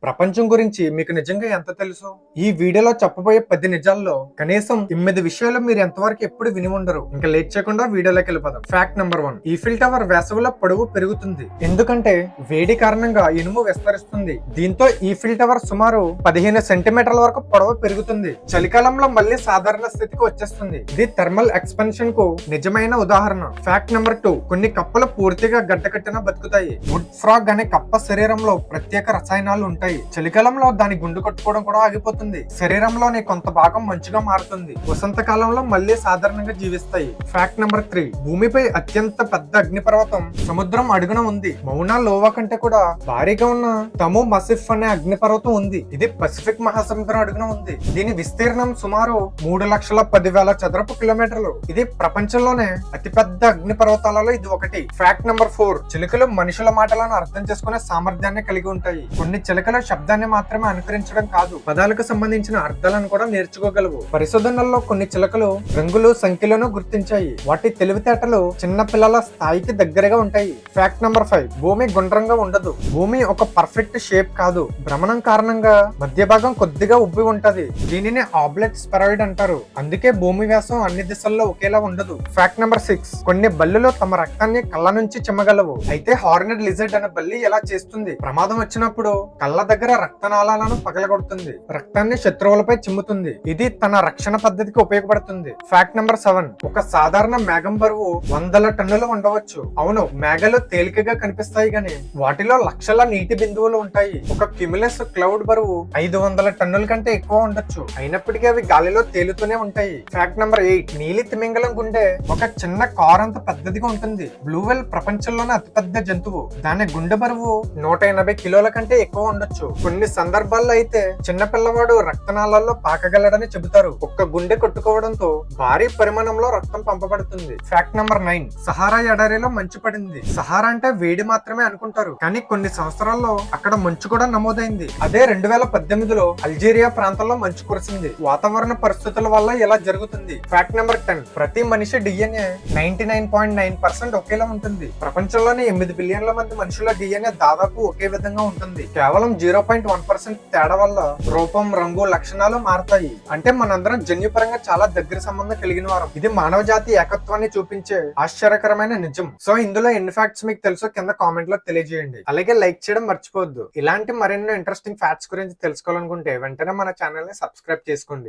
ప్రపంచం గురించి మీకు నిజంగా ఎంత తెలుసు? ఈ వీడియోలో చెప్పబోయే 10 నిజాల్లో కనీసం 8 విషయాలు మీరు ఎంతవరకు ఎప్పుడు విని ఉండరు. ఇంకా లేట్ చేయకుండా వీడియోలోకి వెళ్ళిపోదాం. ఫ్యాక్ట్ నెంబర్ 1, ఈఫిల్ టవర్ వేసవిలో పొడవు పెరుగుతుంది. ఎందుకంటే వేడి కారణంగా ఇనుము విస్తరిస్తుంది. దీంతో ఈఫిల్ టవర్ సుమారు 15 సెంటీమీటర్ల వరకు పొడవు పెరుగుతుంది. చలికాలంలో మళ్ళీ సాధారణ స్థితికి వచ్చేస్తుంది. ఇది థర్మల్ ఎక్స్పెన్షన్ కు నిజమైన ఉదాహరణ. ఫ్యాక్ట్ నెంబర్ 2, కొన్ని కప్పలు పూర్తిగా గడ్డకట్టిన బతుకుతాయి. వుడ్ ఫ్రాగ్ అనే కప్ప శరీరంలో ప్రత్యేక రసాయనాలు ఉంటాయి. చలికాలంలో దాని గుండు కొట్టుకోవడం కూడా ఆగిపోతుంది. శరీరంలోని కొంత భాగం మంచుగా మారుతుంది. వసంతకాలంలో మళ్ళీ సాధారణంగా జీవిస్తాయి. ఫ్యాక్ట్ నెంబర్ 3, భూమిపై అత్యంత పెద్ద అగ్నిపర్వతం సముద్రం అడుగున ఉంది. మౌనా లోవా కంటే కూడా భారీగా ఉన్న తము మసిఫ్ అనే అగ్నిపర్వతం ఉంది. ఇది పసిఫిక్ మహాసముద్రం అడుగున ఉంది. దీని విస్తీర్ణం సుమారు 3,10,000 చదరపు కిలోమీటర్లు. ఇది ప్రపంచంలోనే అతిపెద్ద అగ్నిపర్వతాలలో ఇది ఒకటి. ఫ్యాక్ట్ నెంబర్ 4, చిలుకలు మనుషుల మాటలను అర్థం చేసుకునే సామర్థ్యాన్ని కలిగి ఉంటాయి. కొన్ని చిలుకలు శబ్దాన్ని మాత్రమే అనుకరించడం కాదు, పదాలకు సంబంధించిన అర్థాలను కూడా నేర్చుకోగలవు. పరిశోధనల్లో కొన్ని చిలుకలు రంగులు, సంఖ్యలను గుర్తించాయి. వాటి తెలివితేటలు చిన్న పిల్లల స్థాయికి దగ్గరగా ఉంటాయి. ఫ్యాక్ట్ నెంబర్ 5, భూమి గుండ్రంగా ఉండదు. భూమి ఒక పర్ఫెక్ట్ షేప్ కాదు. భ్రమణం కారణంగా మధ్య భాగం కొద్దిగా ఉబ్బి ఉంటది. దీనిని ఆబ్లెట్ స్పెరాయిడ్ అంటారు. అందుకే భూమి వ్యాసం అన్ని దిశల్లో ఒకేలా ఉండదు. ఫ్యాక్ట్ నెంబర్ 6, కొన్ని బల్లులు తమ రక్తాన్ని కళ్ళ నుంచి చిమ్మగలవు. అయితే హార్నెడ్ లిజర్డ్ అనే బల్లి ఎలా చేస్తుంది? ప్రమాదం వచ్చినప్పుడు కళ్ళ దగ్గర రక్తనాళాలను పగలగొడుతుంది. రక్తాన్ని శత్రువులపై చిమ్ముతుంది. ఇది తన రక్షణ పద్ధతికి ఉపయోగపడుతుంది. ఫ్యాక్ట్ నెంబర్ 7, ఒక సాధారణ మేఘం బరువు 100 టన్నులు ఉండవచ్చు. అవును, మేఘాలు తేలికగా కనిపిస్తాయి గాని వాటిలో లక్షల నీటి బిందువులు ఉంటాయి. ఒక క్యుములస్ క్లౌడ్ బరువు 500 టన్నుల కంటే ఎక్కువ ఉండొచ్చు. అయినప్పటికీ అవి గాలిలో తేలుతూనే ఉంటాయి. ఫ్యాక్ట్ నెంబర్ 8, నీలి తిమింగలం గుండె ఒక చిన్న కార్ అంత పెద్దదిగా ఉంటుంది. బ్లూ వెల్ ప్రపంచంలోనే అతిపెద్ద జంతువు. దాని గుండె బరువు 180 కిలోల కంటే ఎక్కువ ఉండొచ్చు. కొన్ని సందర్భాల్లో అయితే చిన్న పిల్లవాడు రక్తనాళాల్లో పాకగలడని చెబుతారు. ఒక్క గుండె కొట్టుకోవడంతో భారీ పరిమాణంలో రక్తం పంపబడుతుంది. ఫ్యాక్ట్ నెంబర్ 9, సహారా ఎడారిలో మంచు పడింది. సహారా అంటే వేడి మాత్రమే అనుకుంటారు, కానీ కొన్ని సంవత్సరాల్లో అక్కడ మంచు కూడా నమోదైంది. అదే 2018లో అల్జీరియా ప్రాంతంలో మంచు కురిసింది. వాతావరణ పరిస్థితుల వల్ల ఇలా జరుగుతుంది. ఫ్యాక్ట్ నెంబర్ 10, ప్రతి మనిషి డిఎన్ఏ 99.9% ఒకేలా ఉంటుంది. ప్రపంచంలోని 8 బిలియన్ల మంది మనుషుల డిఎన్ఏ దాదాపు ఒకే విధంగా ఉంటుంది. కేవలం 0.1% తేడా వల్ల రూపం, రంగు, లక్షణాలు మారతాయి. అంటే మనందరం జన్యుపరంగా చాలా దగ్గర సంబంధం కలిగిన వారం. ఇది మానవ జాతి ఏకత్వాన్ని చూపించే ఆశ్చర్యకరమైన నిజం. సో ఇందులో ఎన్ని ఫ్యాక్ట్స్ మీకు తెలుసో కింద కామెంట్ లో తెలియజేయండి. అలాగే లైక్ చేయడం మర్చిపోవద్దు. ఇలాంటి మరెన్నో ఇంట్రెస్టింగ్ ఫ్యాక్ట్స్ గురించి తెలుసుకోవాలనుకుంటే వెంటనే మన ఛానల్ ని సబ్స్క్రైబ్ చేసుకోండి.